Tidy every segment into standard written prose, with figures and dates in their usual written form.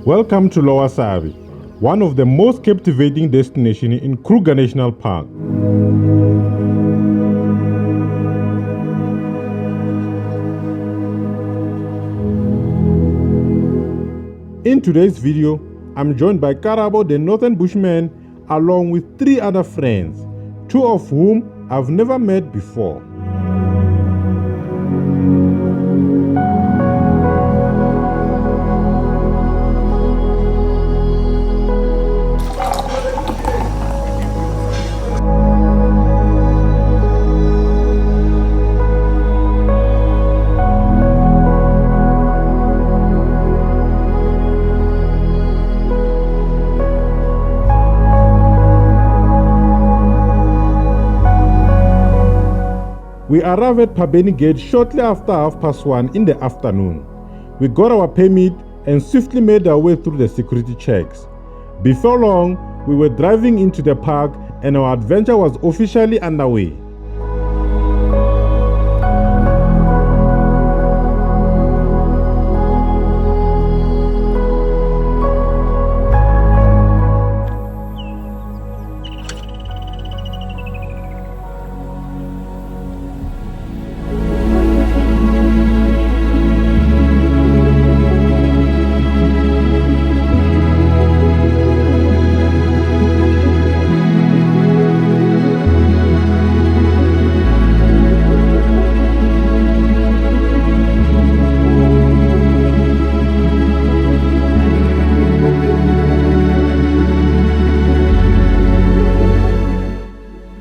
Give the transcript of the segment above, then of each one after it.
Welcome to Lower Sabie, one of the most captivating destinations in Kruger National Park. In today's video, I'm joined by Karabo the Northern Bushman along with 3 other friends, 2 of whom I've never met before. We arrived at Phabeni Gate shortly after 1:30 in the afternoon. We got our permit and swiftly made our way through the security checks. Before long, we were driving into the park and our adventure was officially underway.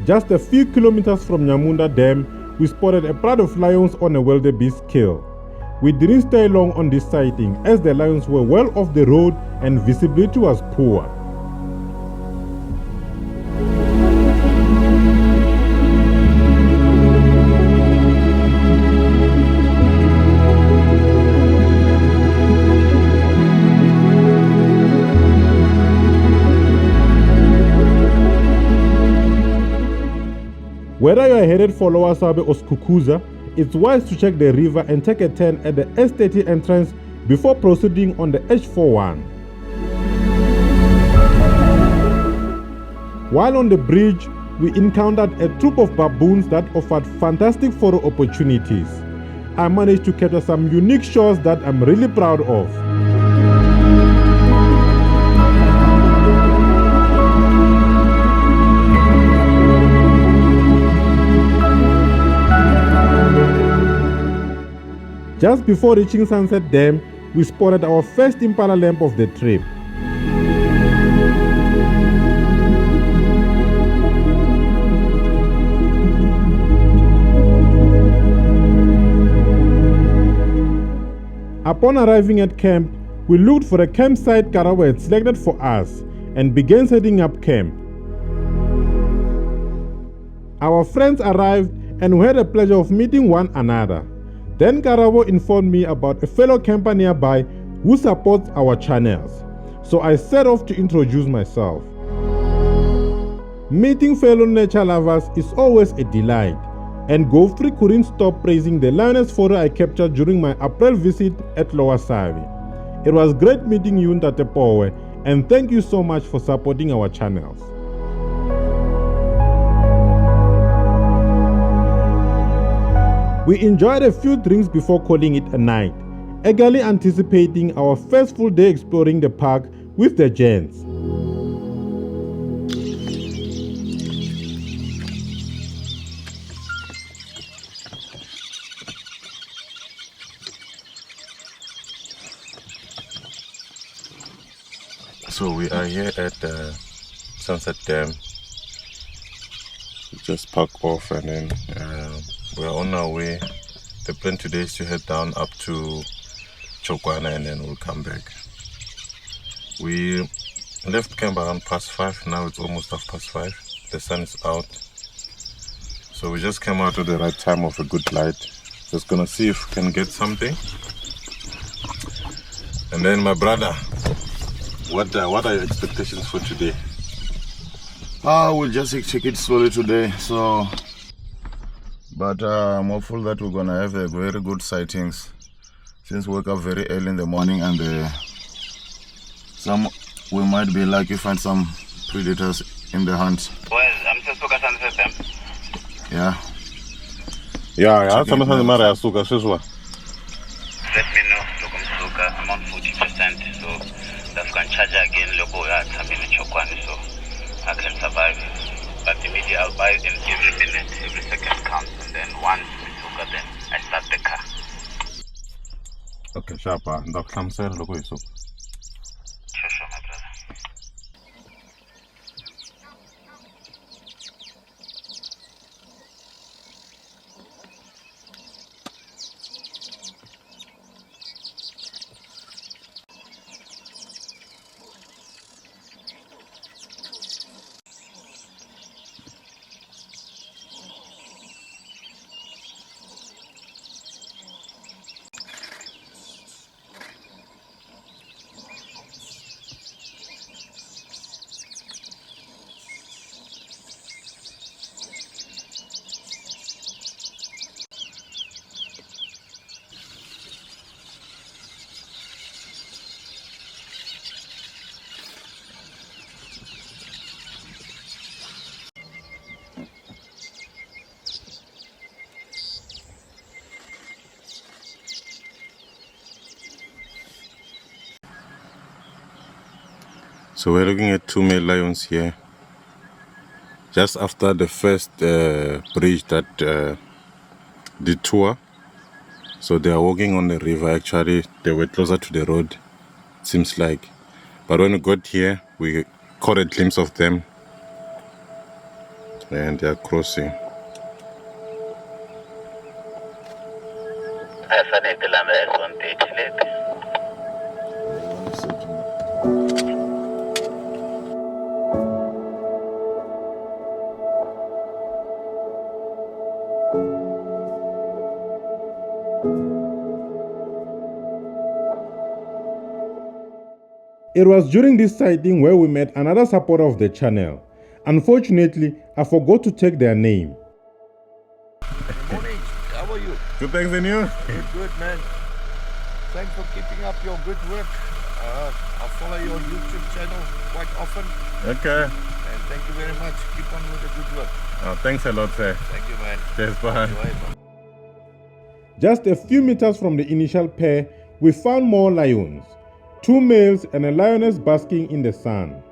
Just a few kilometers from Nyamunda Dam, we spotted a pride of lions on a wildebeest kill. We didn't stay long on this sighting as the lions were well off the road and visibility was poor. Whether you are headed for Lower Sabie or Skukuza, it's wise to check the river and take a turn at the S30 entrance before proceeding on the H41. While on the bridge, we encountered a troop of baboons that offered fantastic photo opportunities. I managed to capture some unique shots that I'm really proud of. Just before reaching Sunset Dam, we spotted our first impala lamp of the trip. Upon arriving at camp, we looked for a campsite Karabo had selected for us and began setting up camp. Our friends arrived and we had the pleasure of meeting one another. Then Karabo informed me about a fellow camper nearby who supports our channels, so I set off to introduce myself. Meeting fellow nature lovers is always a delight, and Godfrey couldn't stop praising the lioness photo I captured during my April visit at Lower Sabie. It was great meeting you in Tatepowe, and thank you so much for supporting our channels. We enjoyed a few drinks before calling it a night, eagerly anticipating our first full day exploring the park with the gents. So we are here at the Sunset Dam. We just park off and then we're on our way. The plan today is to head down up to Chokwana and then we'll come back. We left camp around 5:30. Now it's almost 5:30. The sun is out. So we just came out at the right time of a good light. Just gonna see if we can get something. And then my brother, what are your expectations for today? We'll just take it slowly today. So, but I'm hopeful that we're gonna have a very good sightings since we wake up very early in the morning, and we might be lucky find some predators in the hunt. Well, I'm just focusing on them. Yeah. Yeah, sometimes mara ya suka sweswa. Let me know. Look, I'm on 40%, so that's going to charge again. Look, I'm in Chokwani, so I can survive. But immediately I'll buy in every minute, every second counts, and then once we suka, then I start the car. Okay, sharpa. Ndakuhlamusela loko hi suka. Sure, my brother. So we're looking at 2 male lions here, just after the first bridge that detour. So they are walking on the river. Actually, they were closer to the road, seems like. But when we got here, we caught a glimpse of them, and they are crossing. It was during this sighting where we met another supporter of the channel. Unfortunately, I forgot to take their name. Good morning. How are you? Good, thanks, and you? Good, man. Thanks for keeping up your good work. I follow your YouTube channel quite often. Okay. And thank you very much. Keep on with the good work. Thanks a lot, sir. Thank you, man. Cheers, bye. Enjoy. Just a few meters from the initial pair, we found more lions. 2 males and a lioness basking in the sun.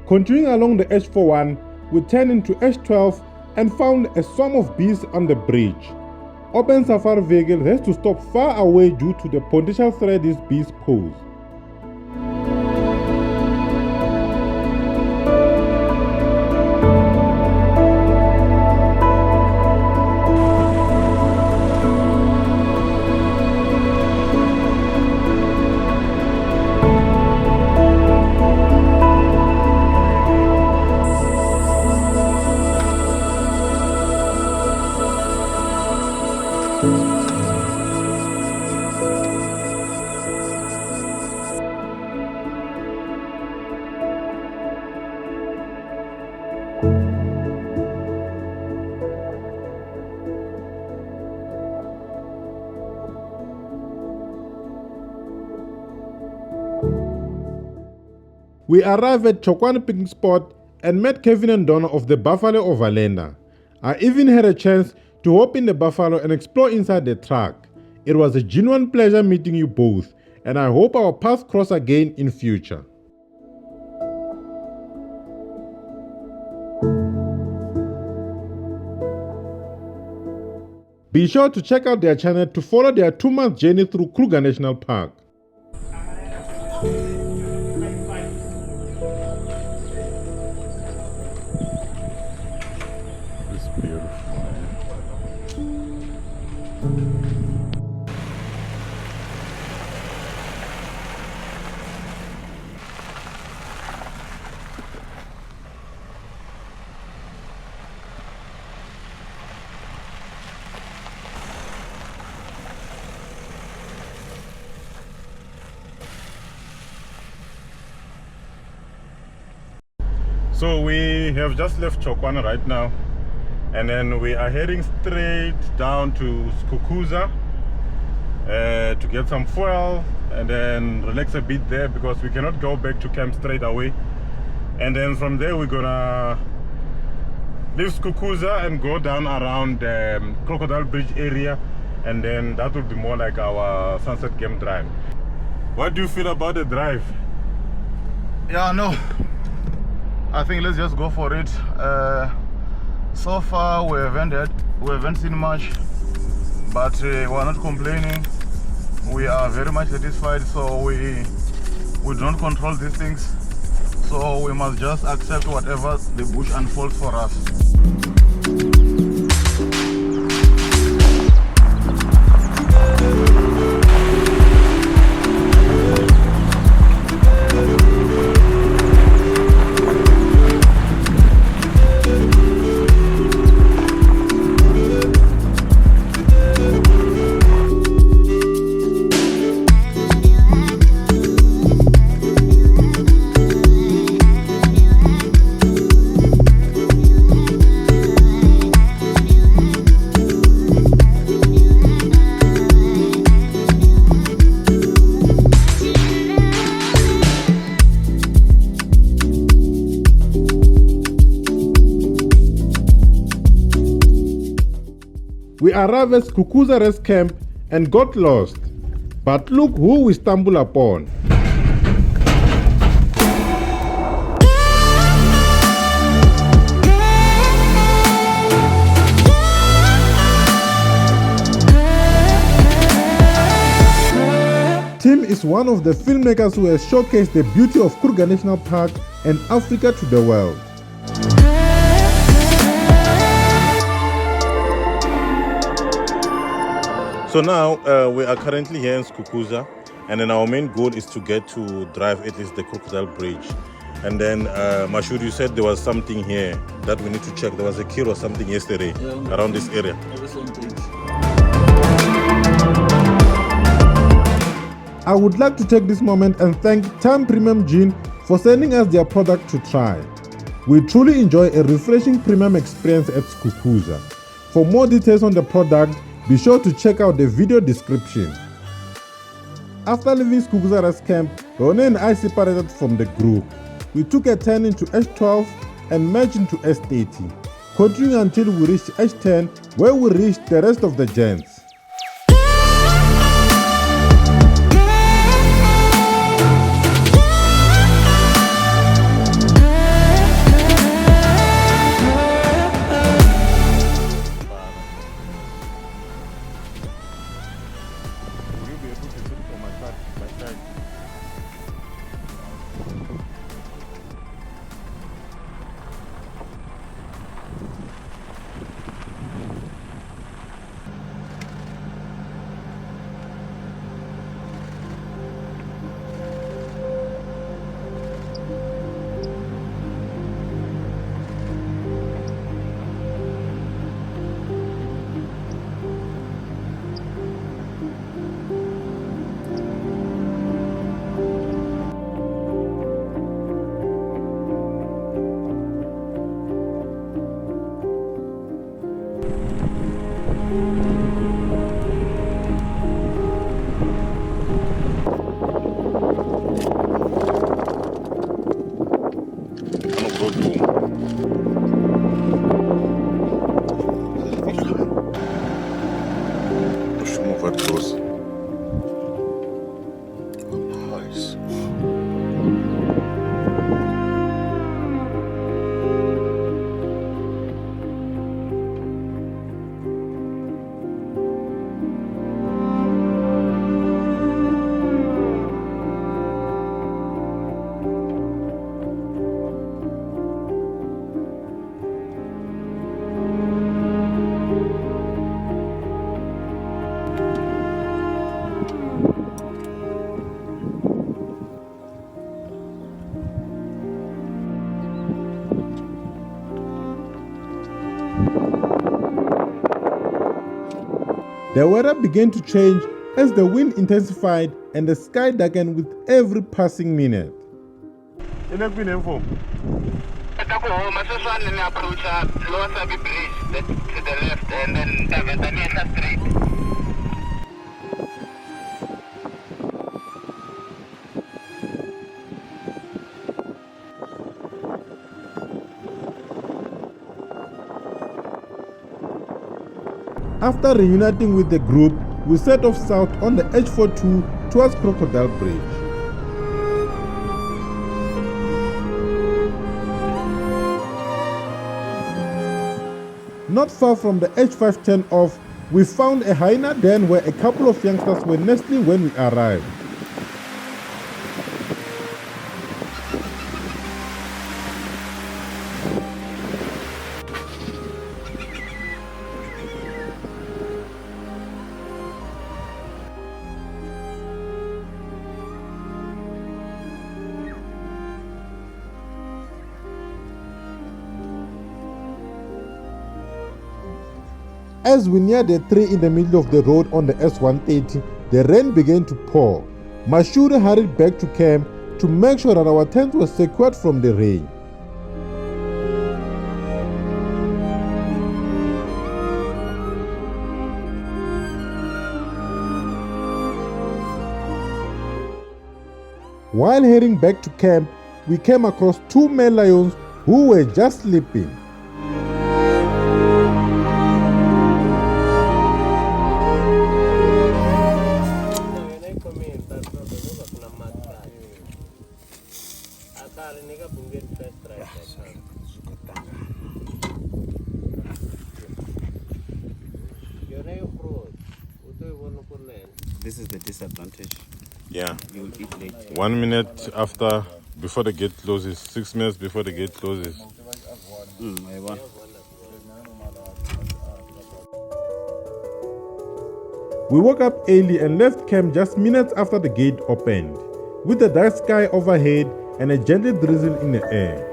Continuing along the H41, we turned into H12 and found a swarm of bees on the bridge. Open safari vehicles has to stop far away due to the potential threat these bees pose. We arrived at Chokwani picnic spot and met Kevin and Donna of the Buffalo Overlander. I even had a chance to hop in the Buffalo and explore inside the truck. It was a genuine pleasure meeting you both, and I hope our paths cross again in future. Be sure to check out their channel to follow their 2-month journey through Kruger National Park. It's beautiful. So we have just left Chokwana right now, and then we are heading straight down to Skukuza to get some fuel and then relax a bit there, because we cannot go back to camp straight away. And then from there we're gonna leave Skukuza and go down around the Crocodile Bridge area, and then that will be more like our sunset game drive. What do you feel about the drive? Yeah, no, I think let's just go for it. So far we haven't seen much, but we're not complaining. We are very much satisfied. So we don't control these things, so we must just accept whatever the bush unfolds for us. We arrived at Skukuza Rest Camp and got lost. But look who we stumbled upon. Tim is one of the filmmakers who has showcased the beauty of Kruger National Park and Africa to the world. So now we are currently here in Skukuza, and then our main goal is to get to drive at least the Crocodile Bridge. And then Mashudu, you said there was something here that we need to check. There was a kill or something yesterday around this area. I would like to take this moment and thank Time Premium Gin for sending us their product to try. We truly enjoy a refreshing premium experience at Skukuza. For more details on the product, be sure to check out the video description. After leaving Skukuza Rest Camp, Ronny and I separated from the group. We took a turn into H12 and merged into S30, continuing until we reached H10, where we reached the rest of the gents. The weather began to change as the wind intensified and the sky darkened with every passing minute. Approach Lower Sabie Bridge to the left and then Xipandza Street. After reuniting with the group, we set off south on the H12 towards Crocodile Bridge. Not far from the H510 off, we found a hyena den where a couple of youngsters were nesting when we arrived. As we neared the tree in the middle of the road on the S130, the rain began to pour. Mashudu hurried back to camp to make sure that our tents were secured from the rain. While heading back to camp, we came across two male lions who were just sleeping. This is the disadvantage. Yeah. You will eat late. 1 minute before the gate closes, 6 minutes before the gate closes. We woke up early and left camp just minutes after the gate opened, with the dark sky overhead and a gentle drizzle in the air.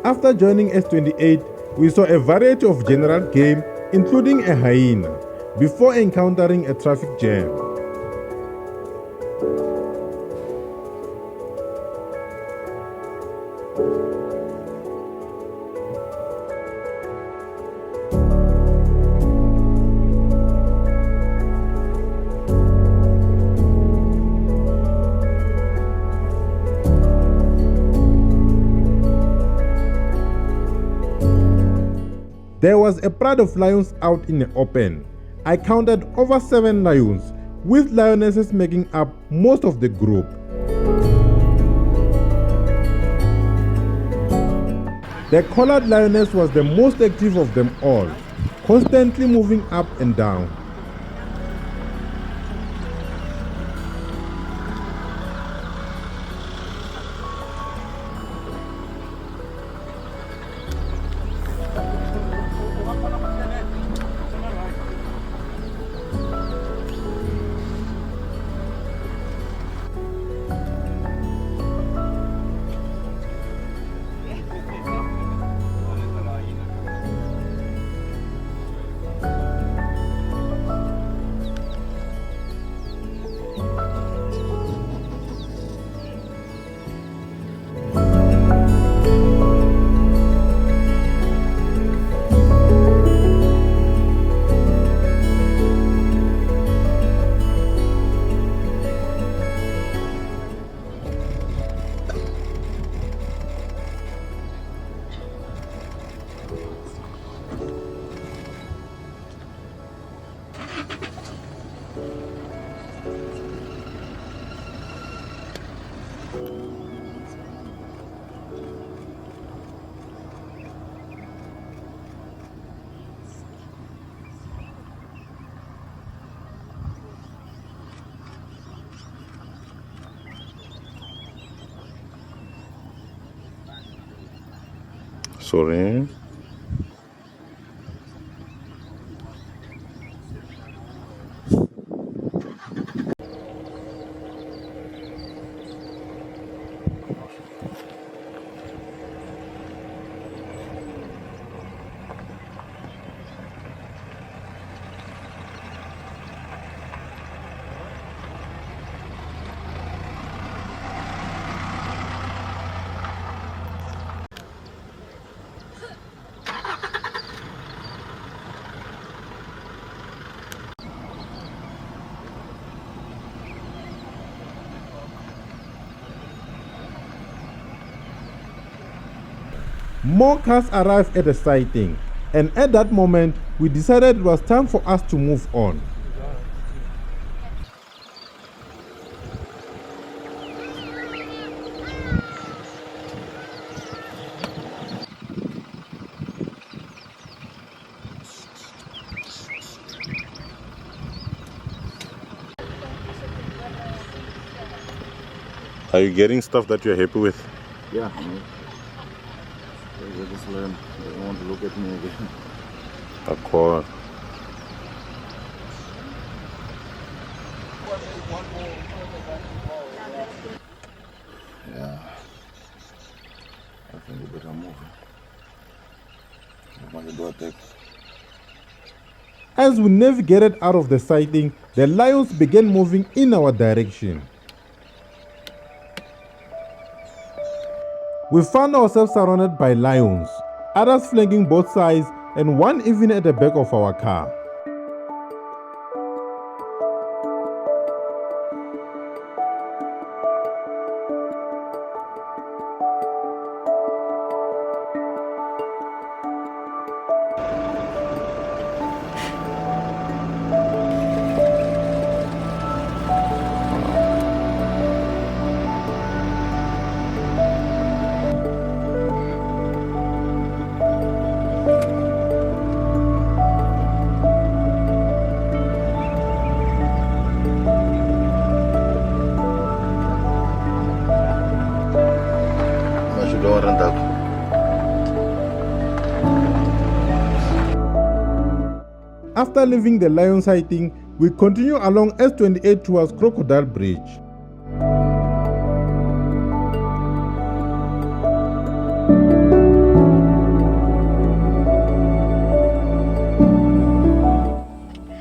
After joining S28, we saw a variety of general game, including a hyena, before encountering a traffic jam. There was a pride of lions out in the open. I counted over 7 lions, with lionesses making up most of the group. The collared lioness was the most active of them all, constantly moving up and down. Sorry. More cars arrived at the sighting, and at that moment, we decided it was time for us to move on. Are you getting stuff that you're happy with? Yeah, no. I just learn. They don't want to look at me again. Of course. Yeah. I think we better move. I want to do a take. As we navigated out of the sighting, the lions began moving in our direction. We found ourselves surrounded by lions, others flanking both sides, and one even at the back of our car. After leaving the lion sighting, we continue along S28 towards Crocodile Bridge.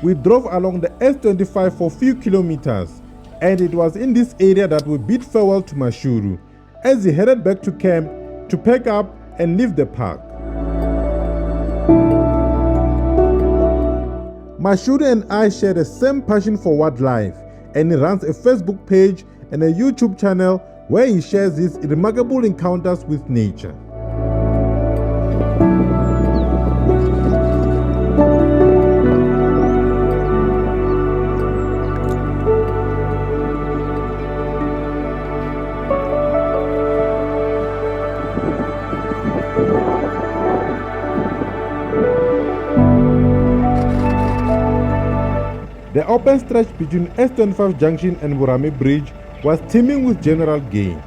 We drove along the S25 for a few kilometers, and it was in this area that we bid farewell to Mashudu as he headed back to camp to pack up and leave the park. Mashudu and I share the same passion for wildlife, and he runs a Facebook page and a YouTube channel where he shares his remarkable encounters with nature. The open stretch between S25 Junction and Burame Bridge was teeming with general game.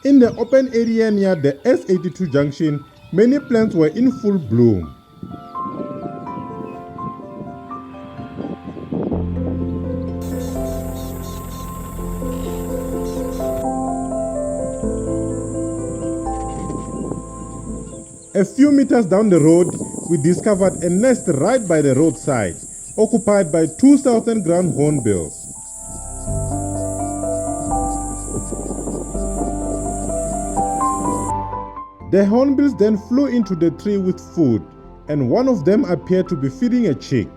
In the open area near the S82 junction, many plants were in full bloom. A few meters down the road, we discovered a nest right by the roadside, occupied by 2 southern ground hornbills. The hornbills then flew into the tree with food, and one of them appeared to be feeding a chick.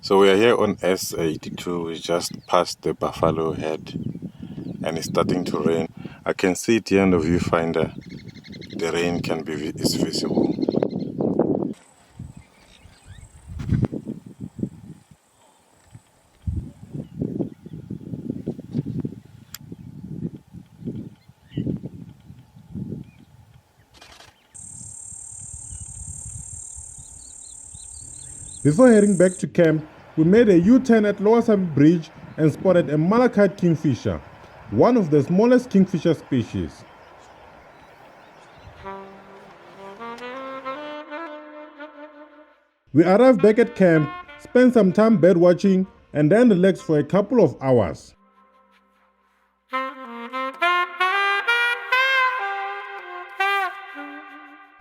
So we are here on S82. We just passed the Buffalo Head and it's starting to rain. I can see it here on the viewfinder. The rain is visible. Before heading back to camp, we made a U-turn at Lower Sabie Bridge and spotted a malachite kingfisher, one of the smallest kingfisher species. We arrived back at camp, spent some time bird watching, and then relaxed for a couple of hours.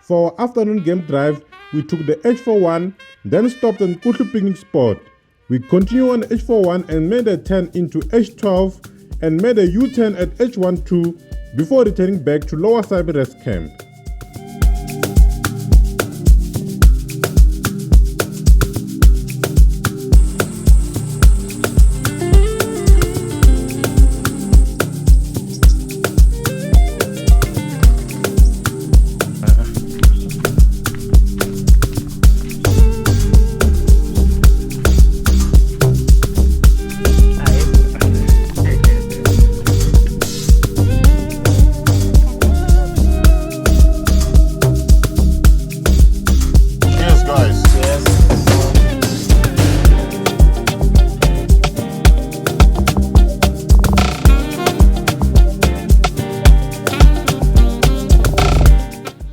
For our afternoon game drive, we took the H41, then stopped at Kutlu picnic spot. We continued on H41 and made a turn into H12 and made a U-turn at H12 before returning back to Lower Sabie Rest Camp.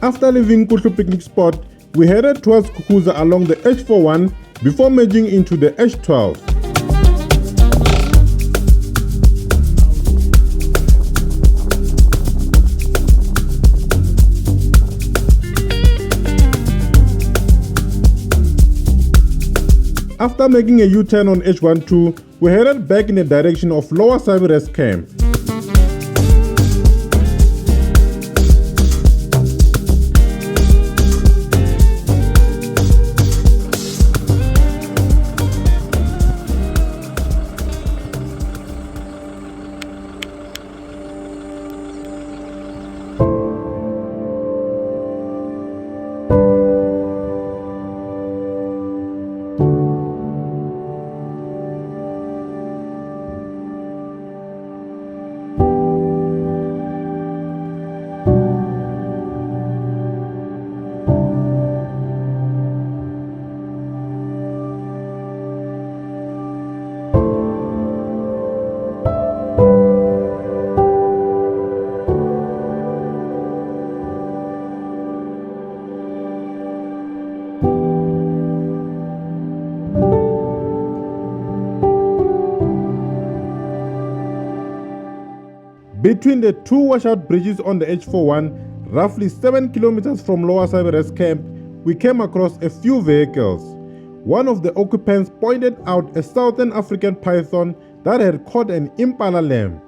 After leaving Kutlu picnic spot, we headed towards Skukuza along the H41 before merging into the H12. After making a U-turn on H12, we headed back in the direction of Lower Sabie Rest Camp. Between the two washout bridges on the H41, roughly 7 kilometers from Lower Sabie Rest Camp, we came across a few vehicles. One of the occupants pointed out a southern African python that had caught an impala lamb.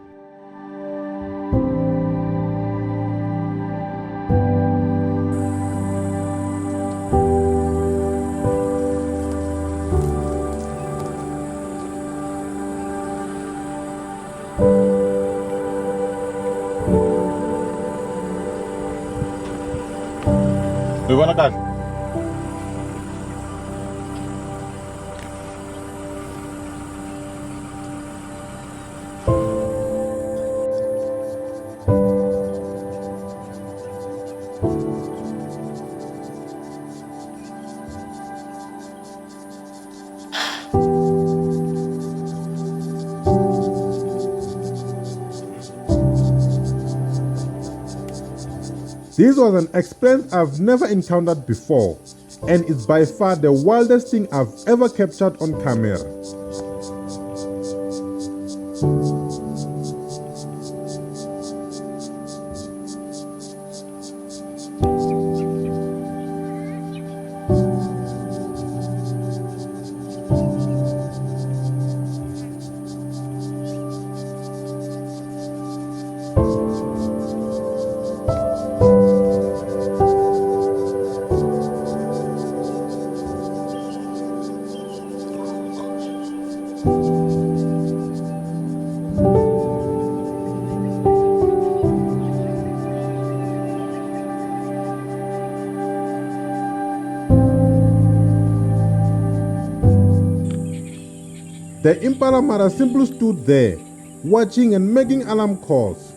We wanna cut. This was an experience I've never encountered before, and it's by far the wildest thing I've ever captured on camera. The impala mother simply stood there, watching and making alarm calls.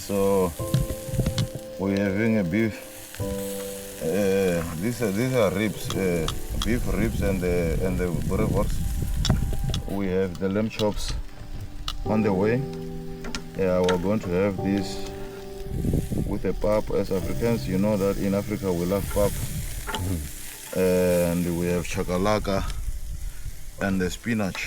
So we're having a beef. These are ribs, beef ribs and the boerewors. We have the lamb chops on the way. We're going to have this with a pap. As Africans, you know that in Africa we love pap. And we have chakalaka and the spinach.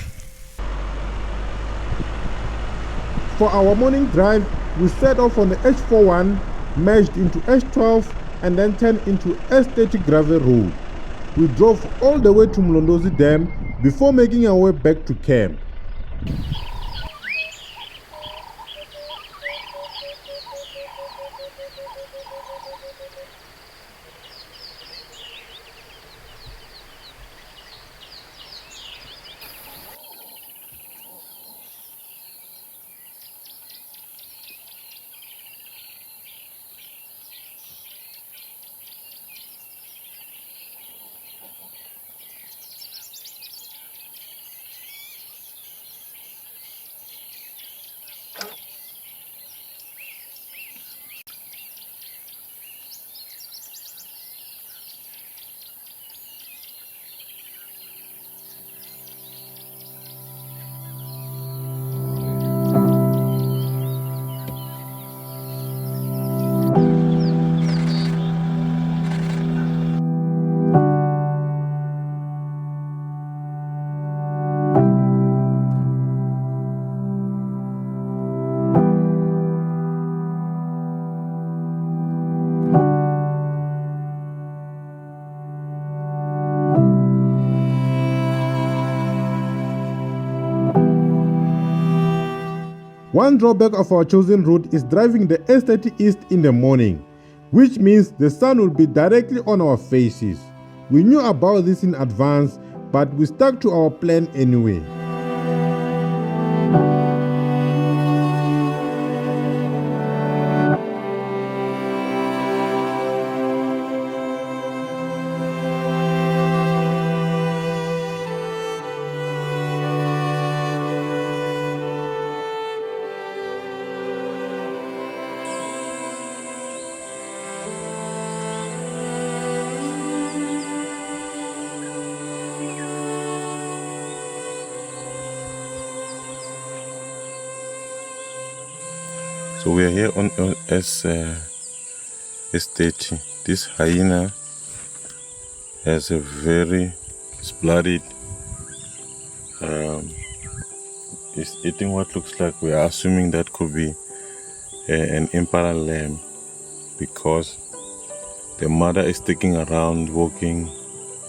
For our morning drive, we set off on the H41, merged into H12 and then turned into S30 gravel road. We drove all the way to Mlondozi Dam before making our way back to camp. One drawback of our chosen route is driving the S30 East in the morning, which means the sun will be directly on our faces. We knew about this in advance, but we stuck to our plan anyway. So we are here on S30. This hyena has a very bloodied. Is eating what looks like, we are assuming that could be an impala lamb, because the mother is sticking around walking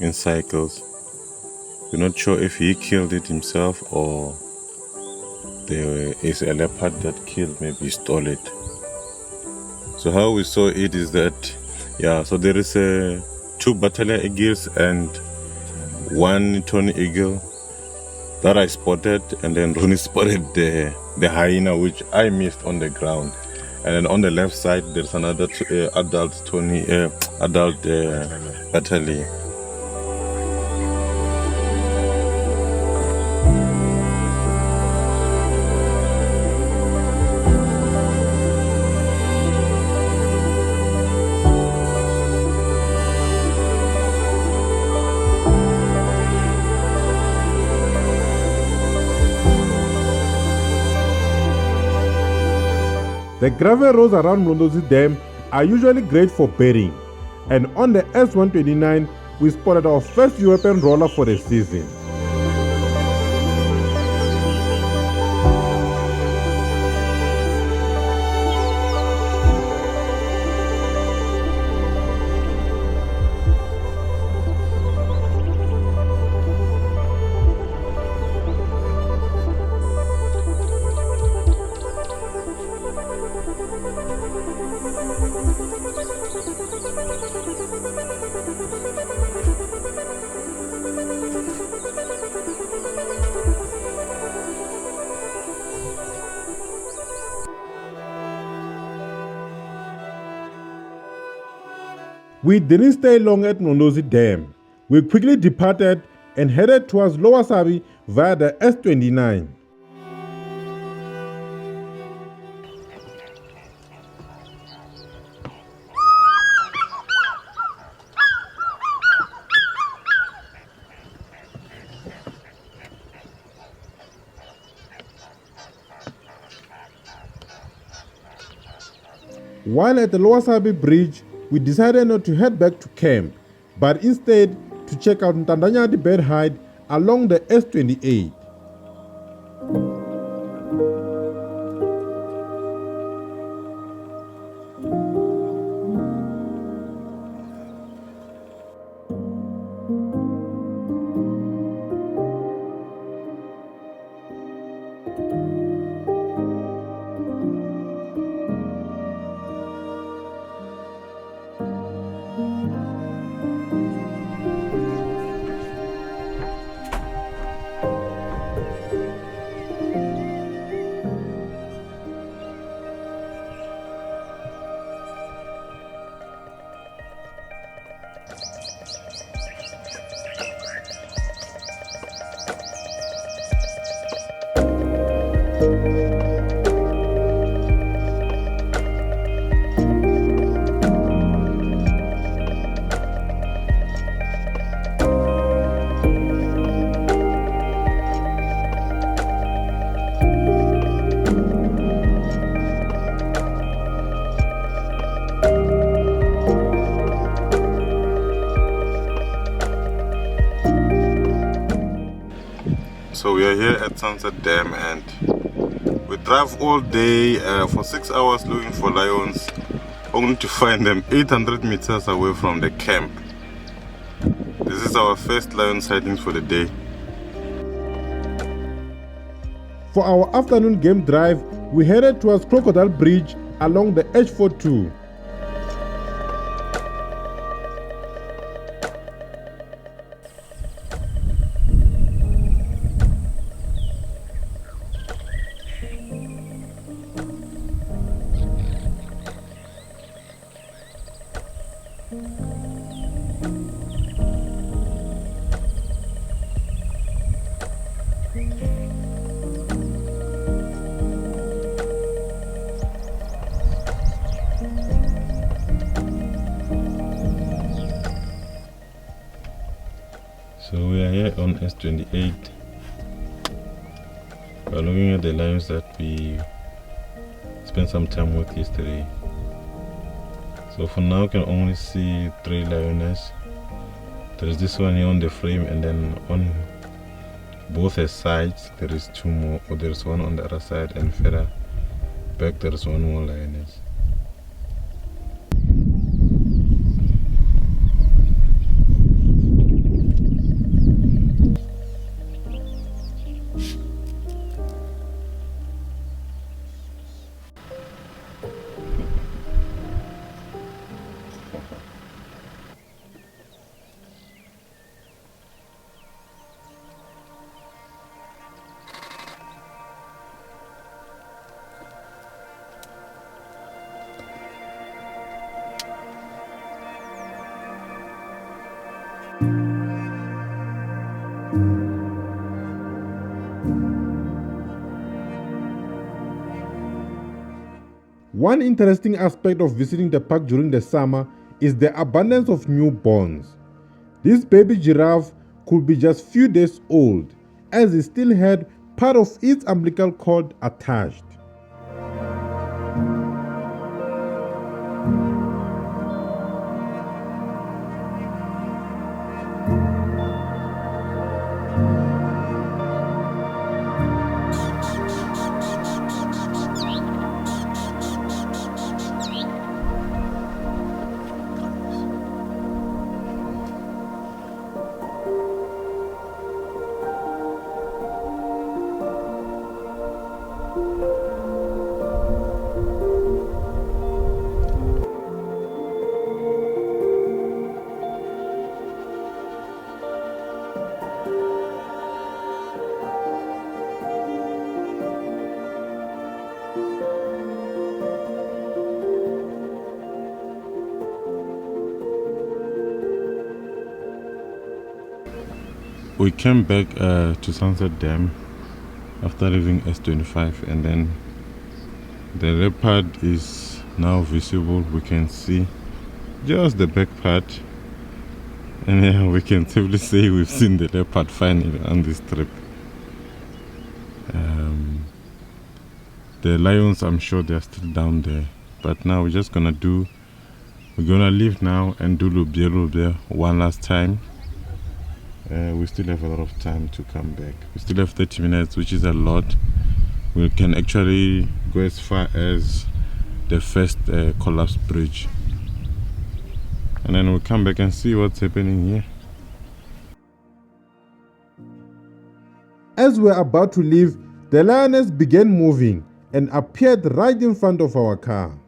in cycles. We're not sure if he killed it himself or there is a leopard that killed, maybe stole it. So how we saw it is that, so there is 2 battalion eagles and 1 tawny eagle that I spotted, and then Ronny spotted the hyena, which I missed on the ground. And then on the left side there's another adult battalion. The gravel roads around Mlondolozi Dam are usually great for bedding, and on the S129 we spotted our first European roller for the season. We didn't stay long at Mlondolozi Dam. We quickly departed and headed towards Lower Sabie via the S29. While at the Lower Sabie Bridge, we decided not to head back to camp, but instead to check out Ntandanya the bird hide along the S28. So we are here at Sunset Dam and we drive all day for 6 hours looking for lions, only to find them 800 meters away from the camp. This is our first lion sightings for the day. For our afternoon game drive, we headed towards Crocodile Bridge along the H12. So we are here on S28. We are looking at the lions that we spent some time with yesterday. So for now, you can only see 3 lioness. There is this one here on the frame, and then on both her sides there is 2 more, or there is one on the other side, and further back there is 1 more lioness. One interesting aspect of visiting the park during the summer is the abundance of newborns. This baby giraffe could be just few days old, as it still had part of its umbilical cord attached. We came back to Sunset Dam after leaving S25, and then the leopard is now visible. We can see just the back part, and yeah, we can safely say we've seen the leopard finally on this trip. The lions, I'm sure they're still down there, but now we're gonna leave now and do Lubye one last time. We still have a lot of time to come back. We still have 30 minutes, which is a lot. We can actually go as far as the first collapsed bridge, and then we'll come back and see what's happening here. As we're about to leave, the lioness began moving and appeared right in front of our car.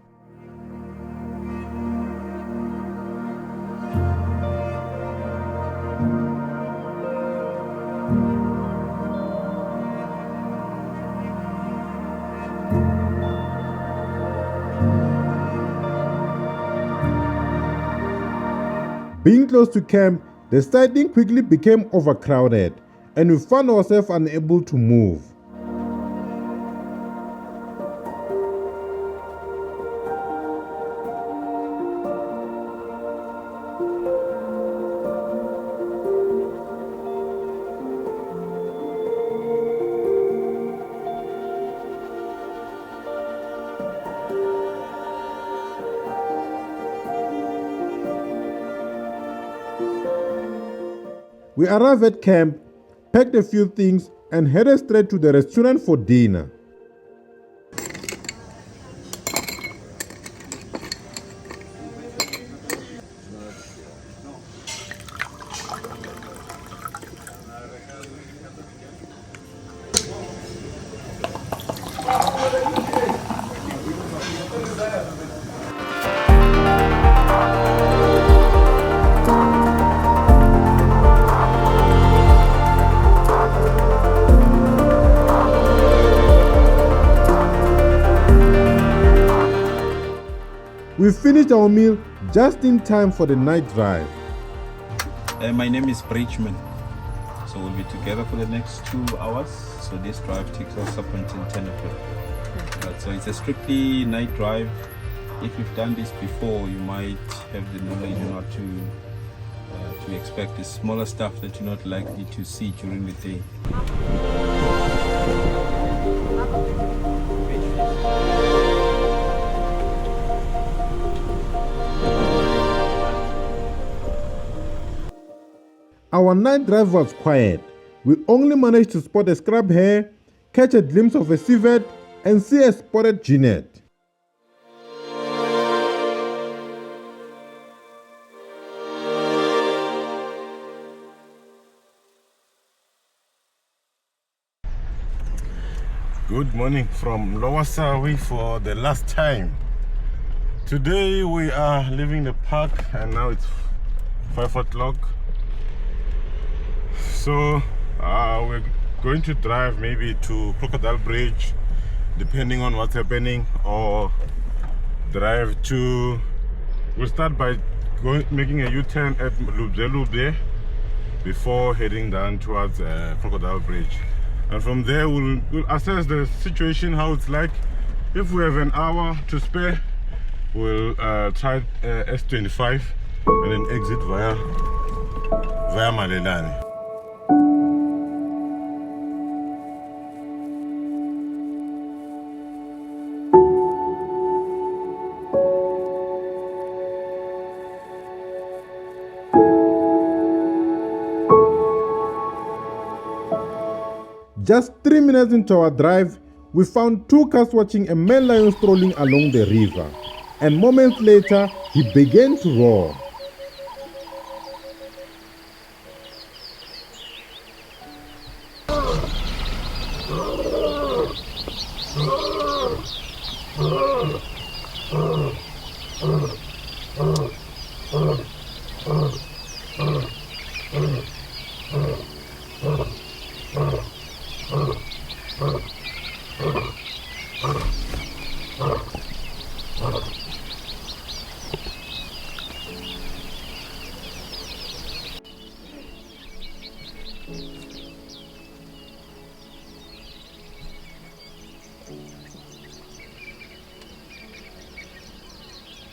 Being close to camp, the sighting quickly became overcrowded, and we found ourselves unable to move. We arrived at camp, packed a few things, and headed straight to the restaurant for dinner. We finished our meal just in time for the night drive. My name is Bridgman. So we'll be together for the next 2 hours. So this drive takes us up until 10 o'clock. So it's a strictly night drive. If you've done this before, you might have the knowledge not to expect the smaller stuff that you're not likely to see during the day. Our night drive was quiet. We only managed to spot a scrub hare, catch a glimpse of a civet, and see a spotted genet. Good morning from Lower Sabie for the last time. Today we are leaving the park and now it's 5 o'clock. So we're going to drive maybe to Crocodile Bridge depending on what's happening, or drive to, we'll start by making a U-turn at Lubze before heading down towards Crocodile Bridge. And from there we'll assess the situation, how it's like. If we have an hour to spare, we'll try S25 and then exit via Malelane. Just 3 minutes into our drive, we found two cars watching a male lion strolling along the river, and moments later, he began to roar.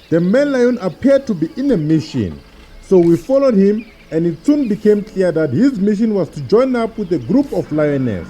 The male lion appeared to be in a mission, so we followed him, and it soon became clear that his mission was to join up with a group of lioness.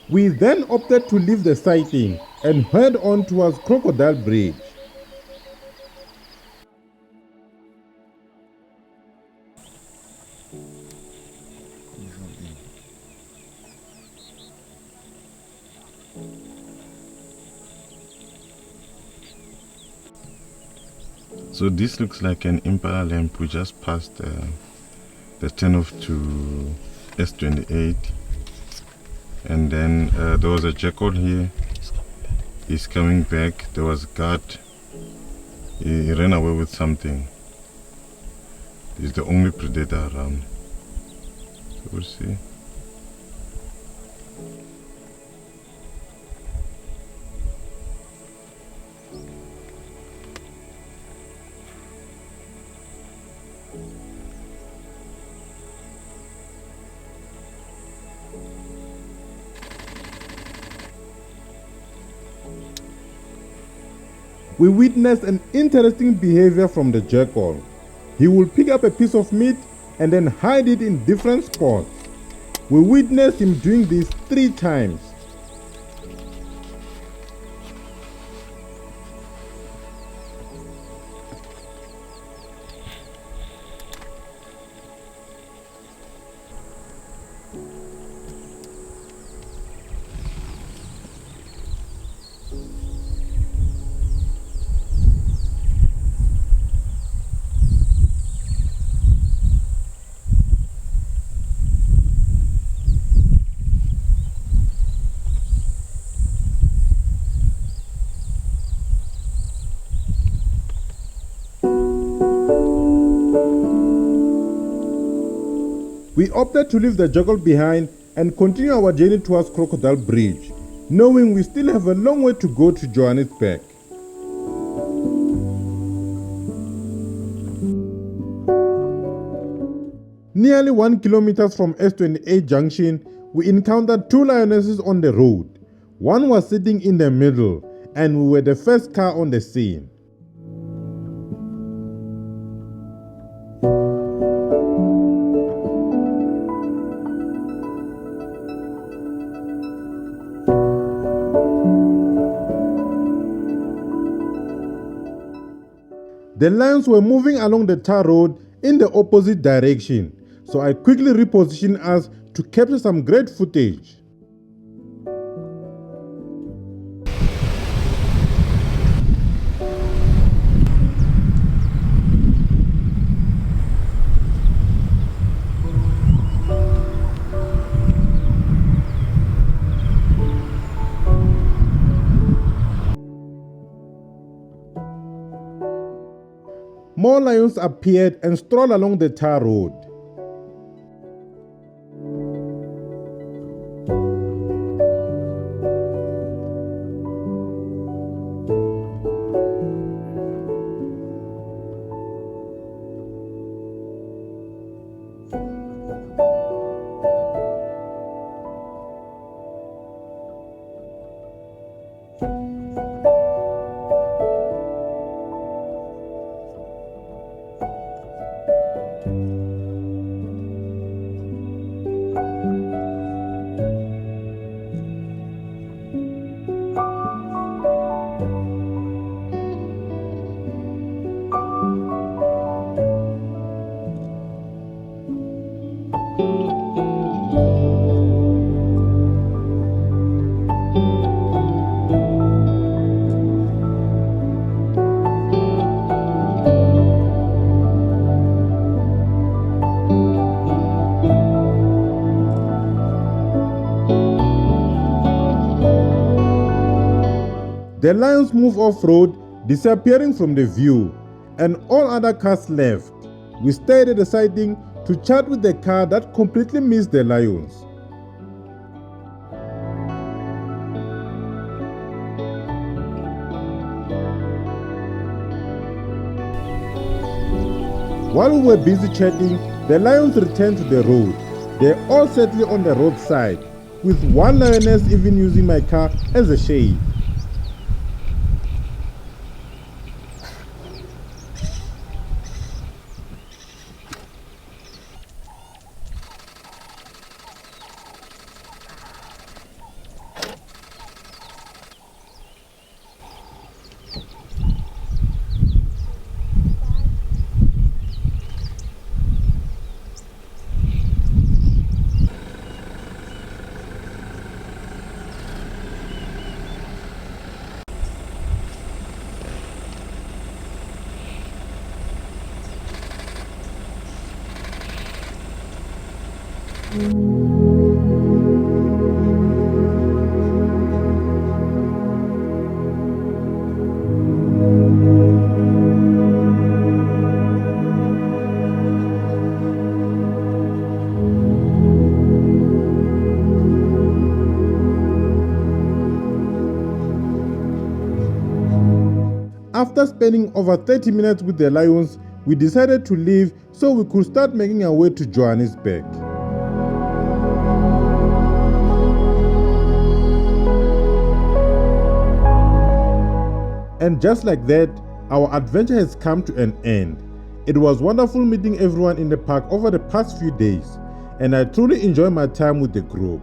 We then opted to leave the sighting and head on towards Crocodile Bridge. So this looks like an impala lamp. We just passed the turnoff to S28, and then there was a jackal here. He's coming back. There was a guard. He ran away with something. He's the only predator around. So we'll see. We witnessed an interesting behavior from the jackal. He will pick up a piece of meat and then hide it in different spots. We witnessed him doing this 3 times. We opted to leave the jackal behind and continue our journey towards Crocodile Bridge, knowing we still have a long way to go to Johannesburg. Nearly 1 kilometer from S28 junction, we encountered 2 lionesses on the road. One was sitting in the middle, and we were the first car on the scene. The lions were moving along the tar road in the opposite direction, so I quickly repositioned us to capture some great footage. More lions appeared and strolled along the tar road. The lions moved off-road, disappearing from the view, and all other cars left. We stayed at the sighting to chat with the car that completely missed the lions. While we were busy chatting, the lions returned to the road. They all settled on the roadside, with one lioness even using my car as a shade. After spending over 30 minutes with the lions, we decided to leave so we could start making our way to Johannesburg. And just like that, our adventure has come to an end. It was wonderful meeting everyone in the park over the past few days, and I truly enjoyed my time with the group.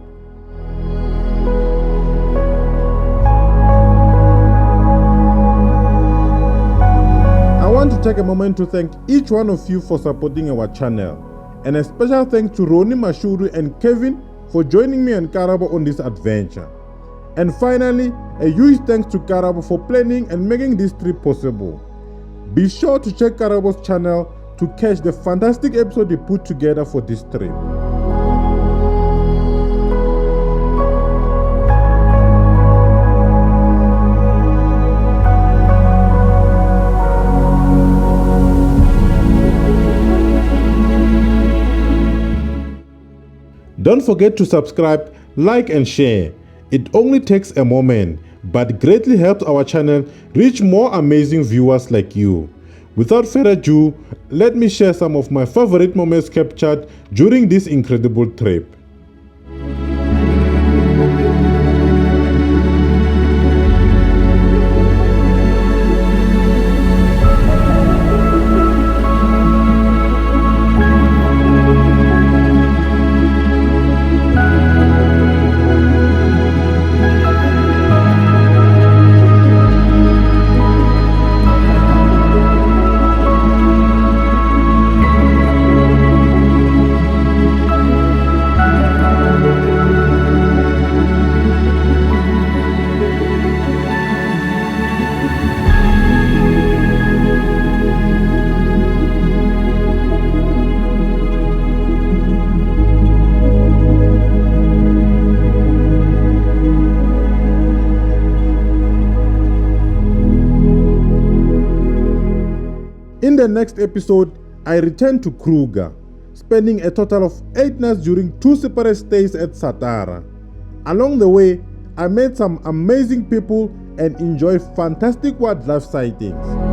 I want to take a moment to thank each one of you for supporting our channel, and a special thanks to Ronny, Mashudu and Kevin for joining me and Karabo on this adventure. And finally, a huge thanks to Karabo for planning and making this trip possible. Be sure to check Karabo's channel to catch the fantastic episode he put together for this trip. Don't forget to subscribe, like and share. It only takes a moment, but greatly helps our channel reach more amazing viewers like you. Without further ado, let me share some of my favorite moments captured during this incredible trip. In the next episode, I return to Kruger, spending a total of 8 nights during 2 separate stays at Satara. Along the way, I met some amazing people and enjoyed fantastic wildlife sightings.